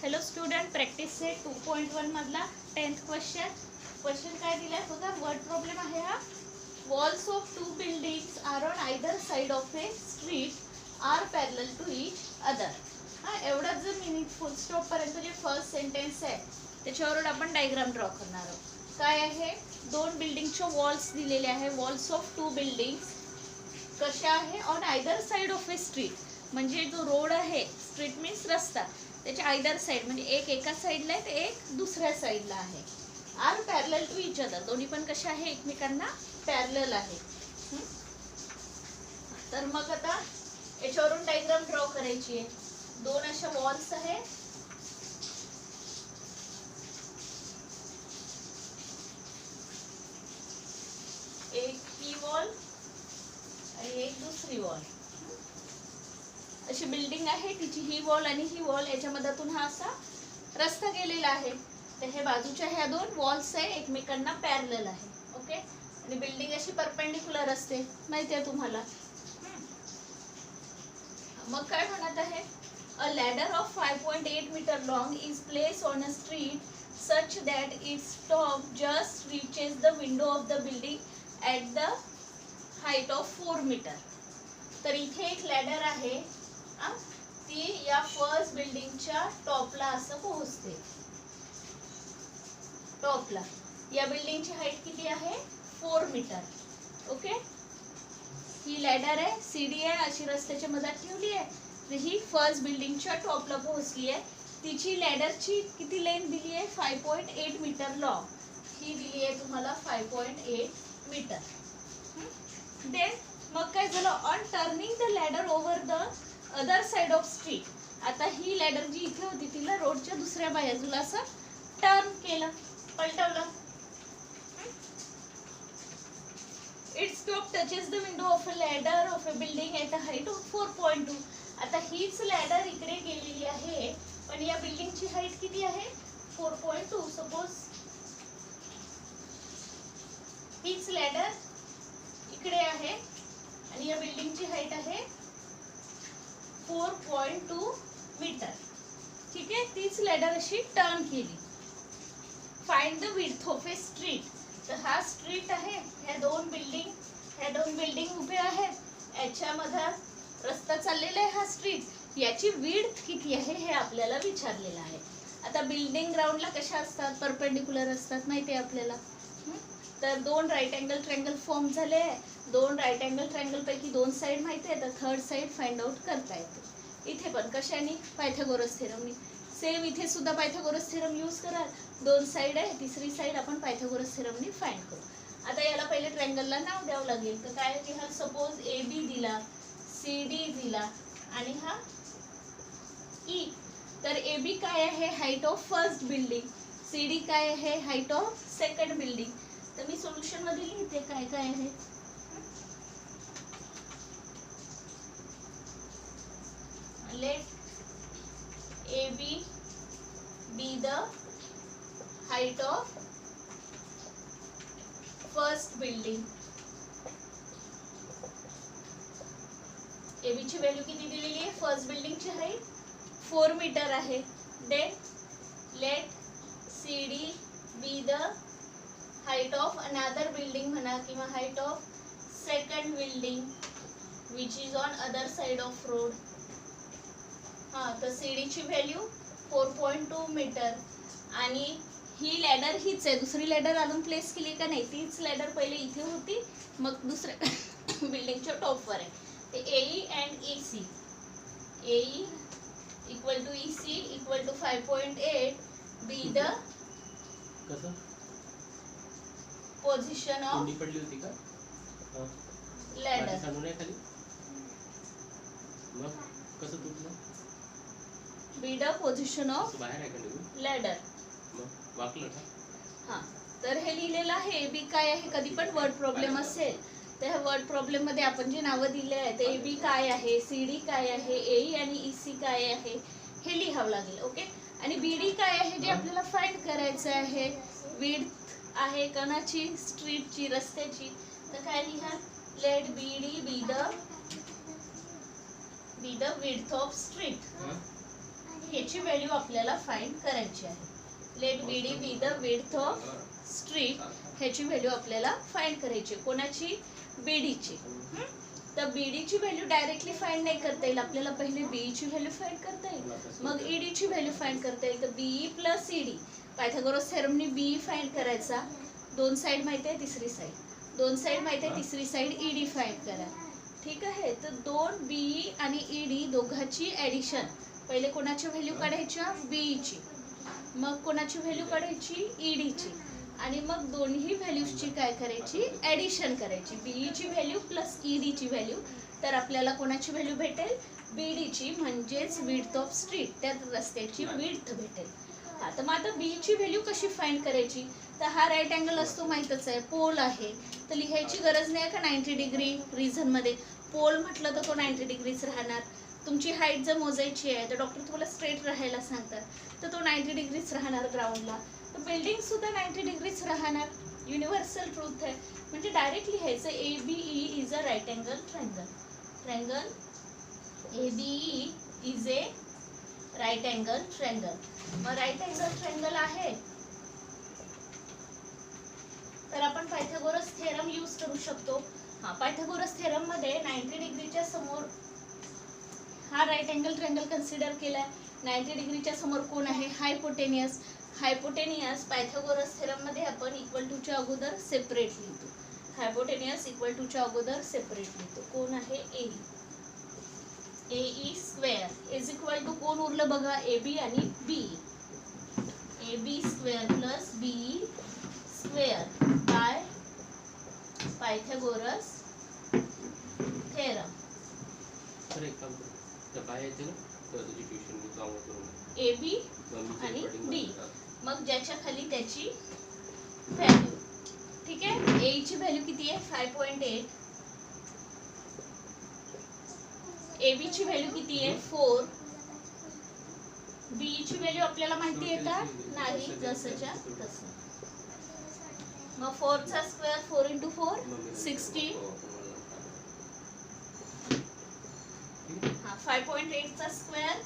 Hello student, practice set 2.1 मधला 10th question काय दिलाय बघा. वर्ड प्रॉब्लेम आहे हा. Walls of two buildings are on either side of a street are parallel to each other. हा एवढाच जर मिनिंग फुल स्टॉप पर्यंत जे फर्स्ट सेंटेन्स आहे त्याच्यावरून आपण डायग्राम ड्रॉ करणार आहोत. काय आहे, दोन बिल्डिंगच्या वॉल्स दिलेले आहे. वॉल्स ऑफ टू बिल्डिंग्स कशा आहे, on either side of a street, म्हणजे जो रोड आहे, स्ट्रीट मीन्स रस्ता, त्याच्या आयदर साइड म्हणजे एक एका साईडला आहे ते एक दुसऱ्या साईडला आहे. Are parallel to each other, दोन्ही पण कशा आहे, एकमेकांना पॅरलल आहे. तर मग आता याच्यावरून डायग्राम ड्रॉ करायची आहे. दोन अशा वॉल्स आहे. एक ही वॉल आणि एक दुसरी वॉल. अशी बिल्डिंग आहे, तिची ही वॉल आणि ही वॉल, याच्यामधून हा असा रस्ता गेलेला आहे. तर हे बाजूच्या ह्या दोन वॉल्स आहे, एकमेकांना पॅरलल आहे. ओके, आणि बिल्डिंग अशी परपेंडिक्युलर असते, माहिती आहे तुम्हाला. मग काय म्हणत आहे, a ladder of 5.8 metre long is place on a street such that its top just reaches the window of the building at the height of 4 metre. तर इथे एक लॅडर आहे, ती या फर्स्ट बिल्डिंगच्या टॉपला असं पोहोचते. टॉपला या बिल्डिंगची हाईट किती आहे, 4 मीटर. ओके, ही लॅडर आहे, सीडी आहे, अशी रस्त्याच्या मधात ठेवली आहे. तर ही फर्स्ट बिल्डिंगच्या टॉपला पोहोचली आहे. तिची लॅडरची किती लेंथ दिली आहे, 5.8 मीटर लॉंग. ही दिली आहे तुम्हाला 5.8 मीटर. देन मग काय झालं, on turning the ladder over the other side of street. आता ही लॅडर जी इथे होती तिला रोडच्या दुसऱ्या बाजूला असं टर्न केलं, पलटवलं. Its top touches the window of a ladder of a building at a height of 4.2. आता हीच लॅडर इकडे गेलेली आहे, पण या बिल्डिंगची हाईट किती आहे, 4.2. सपोज हीच लॅडर इकडे आहे आणि या बिल्डिंगची हाईट आहे 4.2 मीटर. ठीक आहे, तीच लॅडर अशी टर्न केली. Find the width of a street. तर हा स्ट्रीट आहे, ह्या दोन बिल्डिंग उभे आहेत, याच्यामध्ये रस्ता चाललेला आहे. हा स्ट्रीट, याची विड्थ किती आहे हे आपल्याला विचारलेलं आहे. आता बिल्डिंग ग्राउंडला कशा असतात, परपेंडिक्युलर असतात, माहिती आहे आपल्याला. तर दोन राईट अँगल ट्रायंगल फॉर्म झाले. दोन राईट अँगल ट्रायंगल पैकी दोन साइड माहिती आहे, तर थर्ड साइड फाइंड आउट करता येते. इथे पण कशाने, पायथागोरस थेरमनी. सेम इथे सुद्धा पायथागोरस थेरम यूज कराल. दोन साइड आहे, तिसरी साइड आपण पायथागोरस थेरमनी फाइंड करू. आता याला पहिले ट्रायंगलला नाव द्यावं लागेल. तर काय लिहा, सपोज ए बी दिला, सी डी दिला आणि हा ई. तर ए बी काय आहे, height of first building. C D काय आहे, हाईट ऑफ सेकंड बिल्डिंग. तर मी सोल्युशन मध्ये लिहिते काय काय आहे. Let A B be the height of first building. A B ची व्हॅल्यू किती दिलेली आहे, फर्स्ट बिल्डिंगची हाईट 4 मीटर आहे. Then let C D be the height of another building म्हणा, किंवा height of second building which is on other side of road. तर CD ची व्हॅल्यू 4.2 मीटर. आणि ही लॅडर हीच आहे, दुसरी लॅडर अजून प्लेस केली का नाही, तीच लॅडर पहिले इथे होती, मग दुसऱ्या बिल्डिंगच्या टॉपवर आहे. ते AE and E C. AE equal to E C equal to 5.8 be the position of ladder. Be the position of ladder. हा, तर हे लिहिलेलं आहे. ए बी काय आहे, कधी पण वर्ड प्रॉब्लेम असेल तर ह्या वर्ड प्रॉब्लेम मध्ये आपण जे नावं दिले आहेत, ए बी काय आहे, सी डी काय आहे, ए आणि ई सी काय आहे हे लिहावं लागेल. ओके, आणि बी डी काय आहे जे आपल्याला फाइंड करायचं आहे. विड्थ आहे कोणाची, स्ट्रीटची, रस्त्याची. तर काय लिहा, let B D be the width of street. ह्याची व्हॅल्यू आपल्याला फाइंड करायची आहे. Let BD be the width of street, ह्याची व्हॅल्यू आपल्याला फाइंड करायची. कोणाची? बीडीची. तर बीडीची व्हॅल्यू डायरेक्टली फाइंड नाही करता येईल आपल्याला, पहिले बीईची व्हॅल्यू फाइंड करता येईल, मग ईडीची व्हॅल्यू फाइंड करता येईल. तर बीई प्लस ईडी, पायथागोरस थेरमनी बीई फाइंड करायचा. दोन साइड माहिती आहे, तिसरी साइड, दोन साइड माहिती आहे, तिसरी साइड ईडी फाइंड करा. ठीक आहे. तर दोन बीई आणि ईडी दोघांची ॲडिशन, पहिले कोणाची व्हॅल्यू काढायच्या? बीईची, मग कोणाची व्हॅल्यू काढायची? ईडीची, आणि मग दोन्ही व्हॅल्यूजची काय करायची? ॲडिशन करायची. बीईची व्हॅल्यू प्लस ईडीची व्हॅल्यू, तर आपल्याला कोणाची व्हॅल्यू भेटेल? बीडीची, म्हणजेच विड्थ ऑफ स्ट्रीट, त्या रस्त्याची विड्थ भेटेल. आता मग आता बीची व्हॅल्यू कशी फाइंड करायची? तर हा राईट अँगल असतो, माहीतच आहे, पोल आहे, तर लिहायची गरज नाही का 90 डिग्री रिझनमध्ये. पोल म्हटलं तर तो 90 डिग्रीच राहणार. तुमची हाईट जर मोजायची आहे तर डॉक्टर तुम्हाला स्ट्रेट राहायला सांगतात, तर तो 90 डिग्रीच राहणार ग्राउंडला. तर बिल्डिंग सुद्धा 90 डिग्रीच राहणार. युनिव्हर्सल ट्रूथ आहे. म्हणजे डायरेक्ट लिहायचं ABE is a right angle triangle. Triangle ABE is a right angle triangle. मग राईट अँगल ट्रायंगल आहे तर आपण पायथागोरस थेरम यूज करू शकतो. पायथागोरस थेरम मध्ये 90 डिग्रीच्या समोर हा राईट अँगल ट्रायंगल कन्सिडर केलाय. 90 डिग्रीच्या समोर कोण आहे? हायपोटेनियस. हायपोटेनियस पायथागोरस थेरम मध्ये आपण इक्वल टू च्या अगोदर सेपरेट लिहितो. हायपोटेनियस इक्वल टू च्या अगोदर सेपरेट लिहितो. कोण आहे? AE square is equal to कोण उरलं बघा? AB आणि BE. AB square plus BE square by Pythagoras theorem. AB आणि B, मग ज्याच्या खाली त्याची व्हॅल्यू. ठीक आहे. A ची व्हॅल्यू किती आहे? 5.8. AB ची व्हॅल्यू किती आहे? 4. B ची व्हॅल्यू आपल्याला माहिती आहे का? नाही, जसंच्या तसं. मग 4 चा स्क्वेअर, 4 × 4 16. 5.8 चा स्क्वेअर,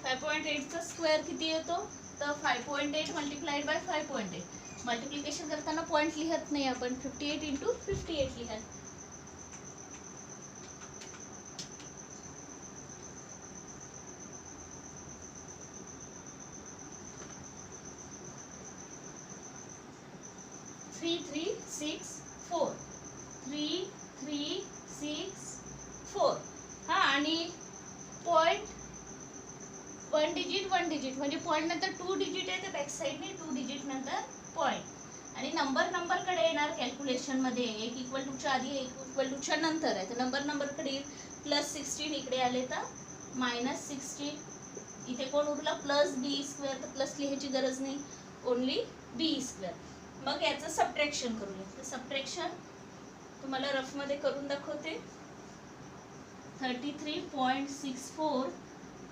5.8 चा स्क्वेअर किती येतो? तर 5.8 मल्टिप्लाइड बाय 5.8. मल्टिप्लिकेशन करताना पॉइंट लिहत नाही आपण, 58 × 58 लिहत. Three three six four 3 3 6 4. हा, आणि पॉइंट 1 डिजिट 1 डिजिट, म्हणजे पॉइंट नंतर 2 डिजिट आहे तर बॅक साइडने 2 डिजिट नंतर पॉइंट. आणि नंबर कडे येणार कॅल्क्युलेशन मध्ये. एक इक्वल टू च्या आधी, एक इक्वल टू च्या नंतर आहे, तर नंबर कडे येईल. +16 इकडे आले तर -16. इथे कोण उरला? प्लस BE स्क्वेअर, तर प्लस लिहायची गरज नाही, ओनली BE स्क्वेअर. मग याचं सबट्रॅक्शन करूया. तर सबट्रॅक्शन तुम्हाला रफ मध्ये करून दाखवते. 33.64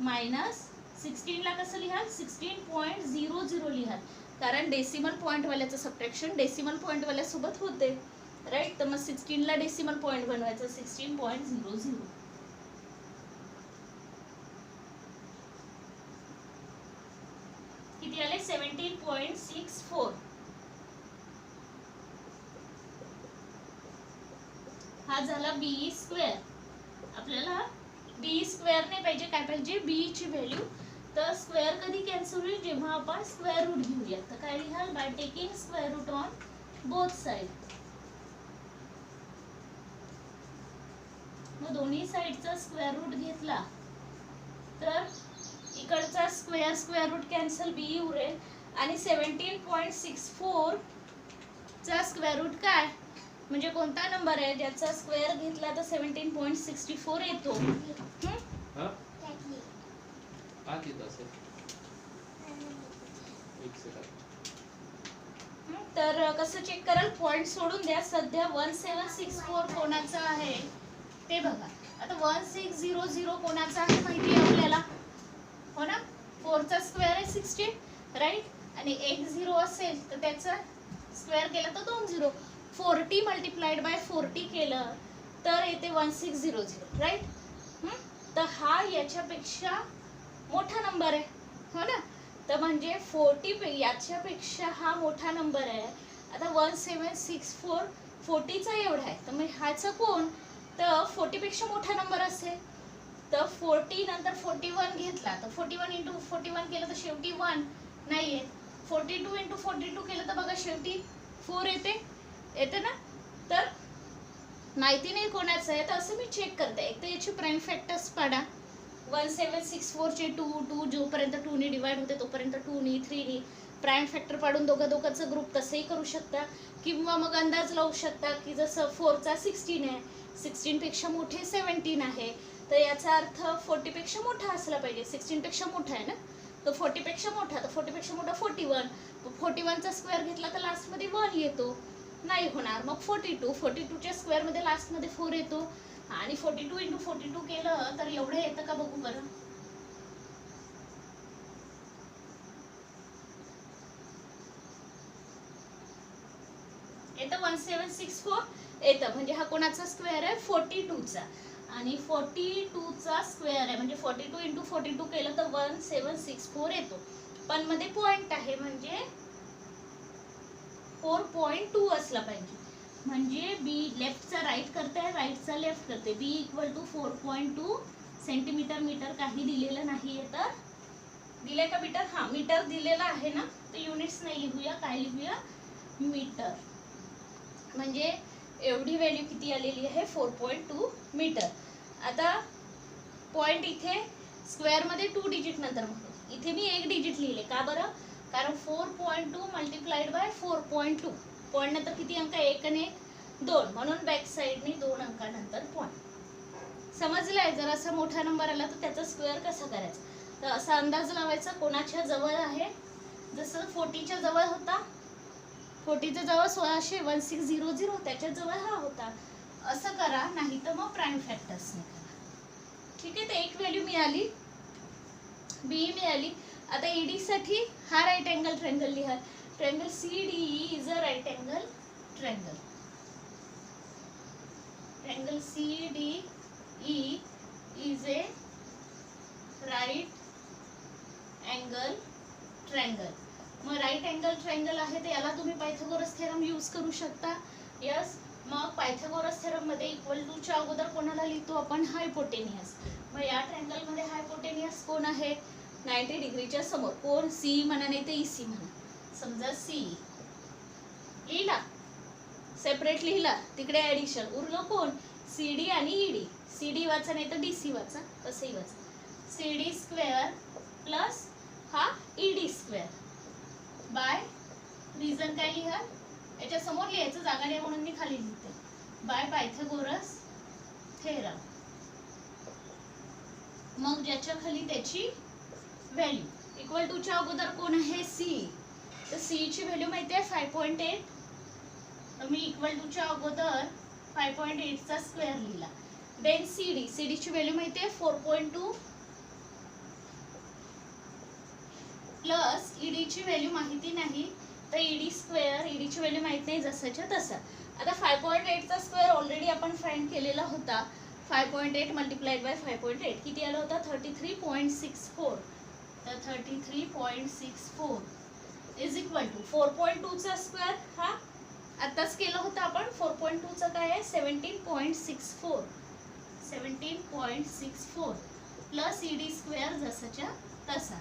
-16 ला कसं लिहाल? 16.00 लिहाल, कारण डेसिमल पॉइंट वाल्याचं सबट्रॅक्शन डेसिमल पॉइंट वाल्यासोबत होते, राईट. तर मग 16 ला डेसिमल पॉइंट बनवायचं, 16.00. किती आले? 17.64. हा झाला BE स्क्वेअर. आपल्याला BE स्क्वेअर नाही पाहिजे, काय पाहिजे? BE ची व्हॅल्यू. तर स्क्वेअर कधी कॅन्सल होईल? जेव्हा आपण स्क्वेअर रूट घेऊया. तर काय लिहाल? By taking square root on both side. मग दोन्ही साइडचा स्क्वेअर रूट घेतला तर इकडचा स्क्वेअर रूट कॅन्सल, BE उरेल, आणि 17.64 चा स्क्वेअर रूट काय? म्हणजे कोणता नंबर आहे ज्याचा स्क्वेअर घेतला तर 17.64 येतो? तर कसं चेक कराल? पॉइंट सोडून द्या. सध्या 1764 कोणाचा आहे ते बघा. आता 1600 कोणाचा आहे माहिती आहे आपल्याला, हो ना? 4 चा स्क्वेअर आहे 16, राईट. आणि एक 0 असेल तर त्याचा स्क्वेअर केला तर 2 0. 40 मल्टिप्लाइड बाय 40 केलं तर येते 1600, राईट. तर हा याच्यापेक्षा मोठा नंबर आहे, हो ना. तर म्हणजे 40 याच्यापेक्षा हा मोठा नंबर आहे. आता 1764 40चा एवढा आहे, तर मग ह्याचा कोण, तर 40पेक्षा मोठा नंबर असेल. तर 40 नंतर 41 घेतला तर 41 इंटू 41 केलं तर शेवटी 1 नाही आहे. 42 इंटू 42 केलं तर बघा शेवटी 4 येते ना. तर माहिती नाही कोणाचं आहे, तर असं मी चेक करते. एक तर याची प्राईम फॅक्टर्स पाडा. 1764चे 2 जोपर्यंत 2 ने डिवाइड होते तोपर्यंत 2 नी 3 नी प्राईम फॅक्टर पाडून दोघांचा ग्रुप तसंही करू शकता, किंवा मग अंदाज लावू शकता की जसं 4चा 16 आहे, 16पेक्षा मोठे 17 आहे, तर याचा अर्थ 40पेक्षा मोठा असला पाहिजे. 16पेक्षा मोठा आहे ना, तर 40पेक्षा मोठा, तर 40पेक्षा मोठा 41. 41चा स्क्वेअर घेतला तर लास्टमध्ये 1 येतो, नाही होणार. मग 42च्या स्क्वेअरमध्ये लास्टमध्ये 4 येतो, आणि 42 इंटू 42 केलं तर एवढं येतं का बघू बरं. येतं 1764 येतं. म्हणजे हा कोणाचा स्क्वेअर आहे, 42चा. आणि 42चा स्क्वेअर आहे म्हणजे 42 इंटू 42 केलं तर 1764 येतो. पण मध्ये पॉइंट आहे म्हणजे 4.2 असला पाहिजे. म्हणजे बी लेफ्टचा राईट करताय, राईटचा लेफ्ट करते. बी इक्वल टू 4.2 सेंटीमीटर. मीटर काही दिलेलं नाहीये, तर दिले का मीटर, हा मीटर दिलेला आहे ना, तर युनिट्स नाही लिहूया, काय लिहूया, मीटर. म्हणजे एवढी व्हॅल्यू किती आलेली आहे, 4.2 मीटर. आता पॉइंट इथे स्क्वेअर मध्ये 2 डिजिट नंतर, इथे मी 1 डिजिट लिहिले, का बरं, कारण 4.2 मल्टिप्लाइड बाय 4.2. पॉइंट नंतर किती अंक, 1 आणि 1 2, म्हणून बॅक साइडने 2 अंकानंतर पॉइंट. समजलंय. जर असा मोठा नंबर आला तर त्याचा स्क्वेअर कसा करायचा, तर असा अंदाज लावायचा कोणाच्या जवळ आहे. जसं 40च्या जवळ होता, 40च्या जवळ 1600 त्याच्या जवळ हा होता, असं करा. नाही तर मग प्राईम फॅक्टर्सने करा. ठीक आहे. तर एक व्हॅल्यू मिळाली, बी मिळाली. आता ईडी साठी हा राईट अँगल ट्रायंगल लिहा. Triangle CDE is a right angle triangle. Triangle CDE is a right angle triangle. मग राईट अँगल ट्रायंगल आहे तर याला तुम्ही पायथागोरस थेरम यूज करू शकता. यस. मग पायथागोरस थेरम मध्ये इक्वल टू च्या अगोदर कोणाला लिहितो आपण, हायपोटेनियस. मग या ट्रायंगल मध्ये हायपोटेनियस कोण आहे, 90 डिग्रीच्या समोर. कोण, सी म्हणा नाही तर ईसी म्हणा. समजा सी लिहिला, सेपरेट लिहिला, तिकडे ऍडिशन उरलं कोण, सीडी आणि ईडी. सीडी वाचा नाही तर डीसी वाचा, तसंही वाचा. सीडी स्क्वेअर प्लस हा ईडी स्क्वेअर बाय, रिझन काय लिहा, याच्या समोर लिहायचं जागा नाही म्हणून मी खाली लिहिते, बाय पायथागोरस थेरम. मग ज्याच्या खाली त्याची व्हॅल्यू. इक्वल टू च्या अगोदर कोण आहे, सी. तर सी ची व्हॅल्यू माहिती आहे 5.8. तर मी इक्वल टू च्या अगोदर 5.8 चा स्क्वेअर लिहिला. देन सीडी, सीडी ची व्हॅल्यू माहिती आहे 4.2 प्लस ईडी ची व्हॅल्यू माहिती नाही, तर ईडी स्क्वेअर, ईडी ची व्हॅल्यू माहित नाही, जसाच्या तसा. आता 5.8 चा स्क्वेअर ऑलरेडी आपण फाइंड केलेला होता. 5.8 मल्टिप्लाइड बाय 5.8 किती आला होता, 33.64. तर 33.64 इज इक्वल टू 4.2 चा स्क्वेअर, हा आताच केलं होतं आपण. 4.2 चा काय आहे, 17.64. 17.64 प्लस ईडी स्क्वेअर जसाच्या तसा.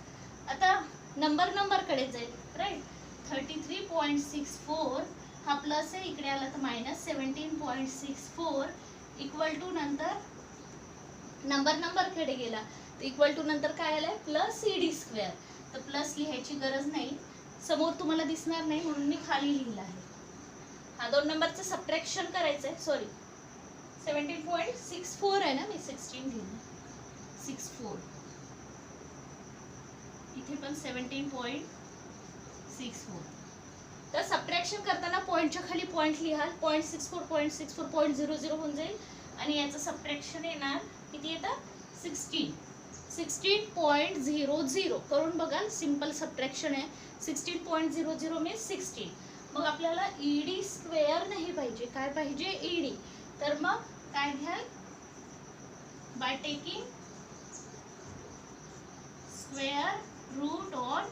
आता नंबर कडे जाईल, राईट. 33.64 हा प्लस आहे, इकडे आला तर मायनस. 17.64 इक्वल टू नंतर नंबर कडे गेला, तर इक्वल टू नंतर काय आलंय, प्लस ईडी स्क्वेअर. तर प्लस लिहायची गरज नाही, समोर तुम्हाला दिसणार नाही म्हणून मी खाली लिहिला आहे. हा 2 नंबरचं सबट्रॅक्शन करायचंय. सॉरी, 17.64 आहे ना, मी 16 लिहिलं, 64. इथे पण 17.64. तर सबट्रॅक्शन करताना पॉईंटच्या खाली पॉईंट लिहाल. 0.64 0.64 0.00 होऊन जाईल, आणि याचं सबट्रॅक्शन येणार किती येतं, 16. 16.00 करून बघाल, सिंपल सबट्रॅक्शन आहे. 16.00 मीन्स 16. मग आपल्याला ईडी स्क्वेअर नाही पाहिजे, काय पाहिजे, ईडी. तर मग काय घ्याल, by taking square root on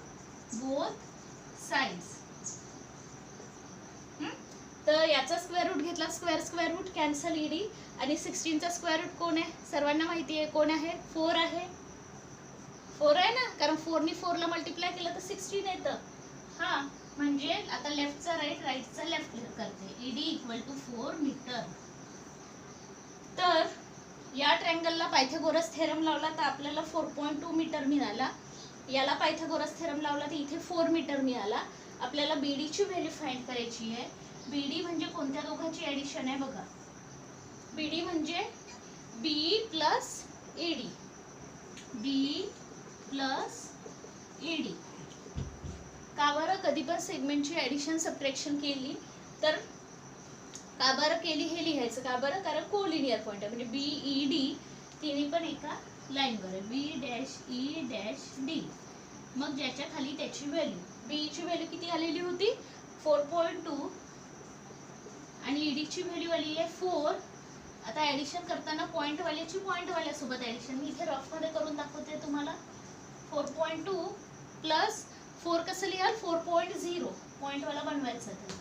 both sides. तर याचा स्क्वेअर रूट घेतला, स्क्वेअर रूट कॅन्सल ईडी. आणि 16चा स्क्वेअर रूट कोण आहे, सर्वांना माहिती आहे कोण आहे, 4 आहे. 4 आहे ना, कारण 4नी 4ला मल्टिप्लाय केलं तर 16 येतं. हा, म्हणजे आता लेफ्टचा राईट, राईटचा लेफ्ट करते. ED equal to 4 metre. तर या ट्रँगलला पायथागोरस थेरम लावला तर आपल्याला 4.2 मीटर मिळाला. याला पायथागोरस थेरम लावला तर इथे 4 मीटर मिळाला. आपल्याला बीडीची व्हॅल्यू फाइंड करायची आहे. बीडी म्हणजे कोणत्या दोघांची ऍडिशन आहे बघा. बीडी म्हणजे बी प्लस ईडी, बी प्लस ईडी. का बरं, कधी पण सेगमेंटची ऍडिशन सबट्रॅक्शन केली तर का बरं केली हे लिहायचं. का बरं, कारण कोलिनियर पॉईंट आहे. म्हणजे बी ई डी तिन्ही पण एका लाईनवर आहे. बी डॅश ई डॅश डी. मग ज्याच्या खाली त्याची व्हॅल्यू, बीची व्हॅल्यू किती आलेली होती 4.2 आणि ईडीची व्हॅल्यू आली आहे 4. आता ऍडिशन करताना पॉईंटवाल्याची पॉईंटवाल्यासोबत ऍडिशन मी इथे रफमध्ये करून दाखवते तुम्हाला. 4.2 प्लस 4 कसं लिहाल, 4.0 पॉईंटवाला बनवायचं त्याला.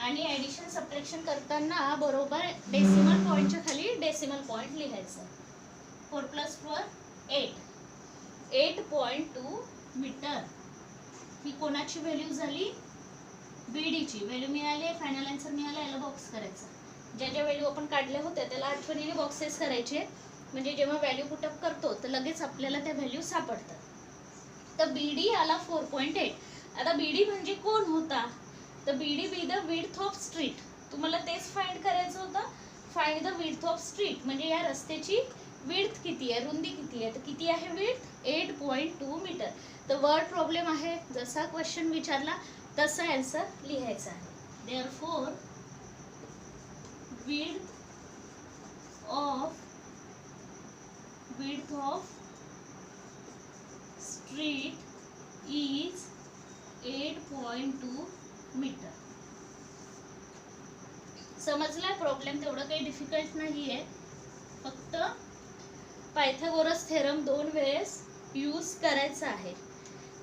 आणि ऍडिशन सबट्रॅक्शन करताना बरोबर डेसिमल पॉईंटच्या खाली डेसिमल पॉईंट लिहायचं. 4 + 4 8. 8.2 मीटर ही कोणाची व्हॅल्यू झाली, बीडीची व्हॅल्यू मिळाली. फायनल आन्सर मिळाला. याला बॉक्स करायचा. ज्या ज्या व्हॅल्यू आपण काढल्या होत्या त्याला आठवणीने बॉक्सेस करायचे. म्हणजे जेव्हा व्हॅल्यू पुटअप करतो तर लगेच आपल्याला त्या व्हॅल्यू सापडतात. तर बीडी आला 4.8. आता बीडी म्हणजे कोण होता, तर BD be the width of street. तुम्हाला तेच फाइंड करायचं होतं. Find the width of street म्हणजे या रस्त्याची विड्थ किती आहे, रुंदी किती आहे. तर किती आहे विड्थ, 8.2 मीटर. तर वर्ड प्रॉब्लेम आहे, जसा क्वेश्चन विचारला तसा आन्सर लिहायचा आहे. Therefore width of street is 8.2 metre. समजला प्रॉब्लेम, तेवढं काही डिफिकल्ट नाही आहे. फक्त पायथागोरस थेरम 2 वेळेस यूज करायचा आहे.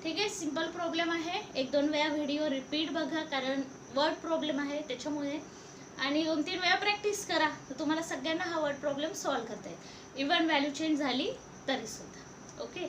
ठीक आहे, सिंपल प्रॉब्लेम आहे. 1-2 वेळा व्हिडिओ रिपीट बघा, कारण वर्ड प्रॉब्लेम आहे त्याच्यामुळे. आणि 2-3 वेळा प्रॅक्टिस करा तर तुम्हाला सगळ्यांना हा वर्ड प्रॉब्लेम सॉल्व्ह करता येईल. इव्हन व्हॅल्यू चेंज झाली तरी सुद्धा. ओके.